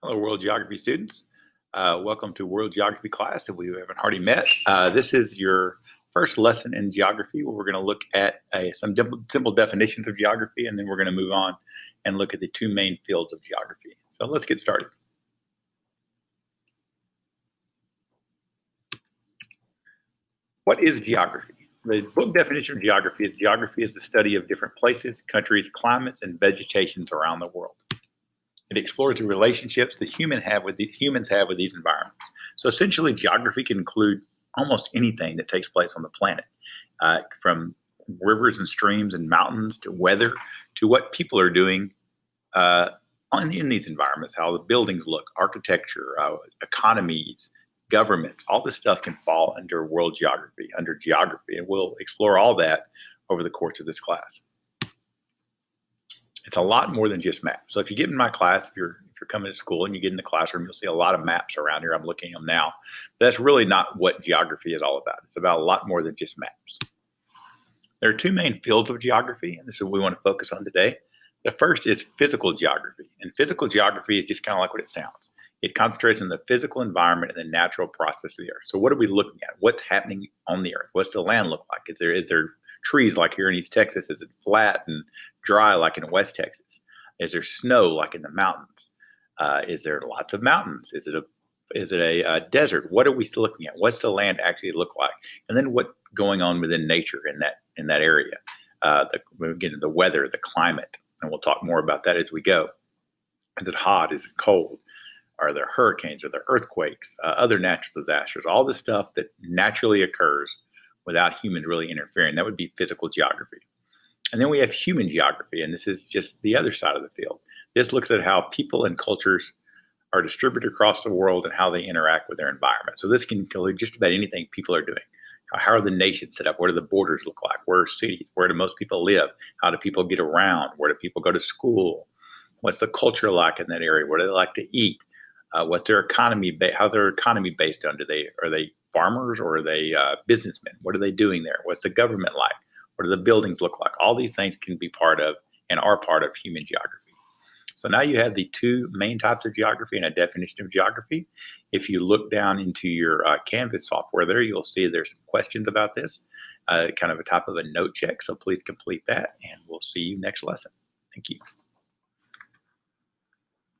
Hello, World Geography students. Welcome to World Geography class. If we haven't already met, this is your first lesson in geography where we're going to look at some simple definitions of geography, and then we're going to move on and look at the two main fields of geography. So let's get started. What is geography? The book definition of geography is the study of different places, countries, climates, and vegetations around the world. It explores the relationships that humans have with these environments. So essentially, geography can include almost anything that takes place on the planet, from rivers and streams and mountains to weather to what people are doing uh, in these environments, how the buildings look, architecture, economies, governments. All this stuff can fall under under geography, and we'll explore all that over the course of this class. It's a lot more than just maps. So if you get in my class, if you're coming to school and you get in the classroom, you'll see a lot of maps around here. I'm looking at them now. But that's really not what geography is all about. It's about a lot more than just maps. There are two main fields of geography, and this is what we want to focus on today. The first is physical geography, and physical geography is just kind of like what it sounds. It concentrates on the physical environment and the natural process of the earth. So what are we looking at? What's happening on the earth? What's the land look like? Is there trees like here in East Texas? Is it flat and dry like in West Texas? Is there snow like in the mountains? Is there lots of mountains? Is it a desert? What are we looking at? What's the land actually look like? And then what's going on within nature in that area? Again, the weather, the climate, and we'll talk more about that as we go. Is it hot? Is it cold? Are there hurricanes? Are there earthquakes? Other natural disasters? All the stuff that naturally occurs without humans really interfering. That would be physical geography. And then we have human geography, and this is just the other side of the field. This looks at how people and cultures are distributed across the world and how they interact with their environment. So this can include just about anything people are doing. How are the nations set up? What do the borders look like? Where are cities? Where do most people live? How do people get around? Where do people go to school? What's the culture like in that area? What do they like to eat? What's their economy? How's their economy based on? Are they farmers or are they businessmen? What are they doing there? What's the government like? What do the buildings look like? All these things can be part of and are part of human geography. So now you have the two main types of geography and a definition of geography. If you look down into your Canvas software there, you'll see there's some questions about this, kind of a type of a note check. So please complete that, and we'll see you next lesson. Thank you.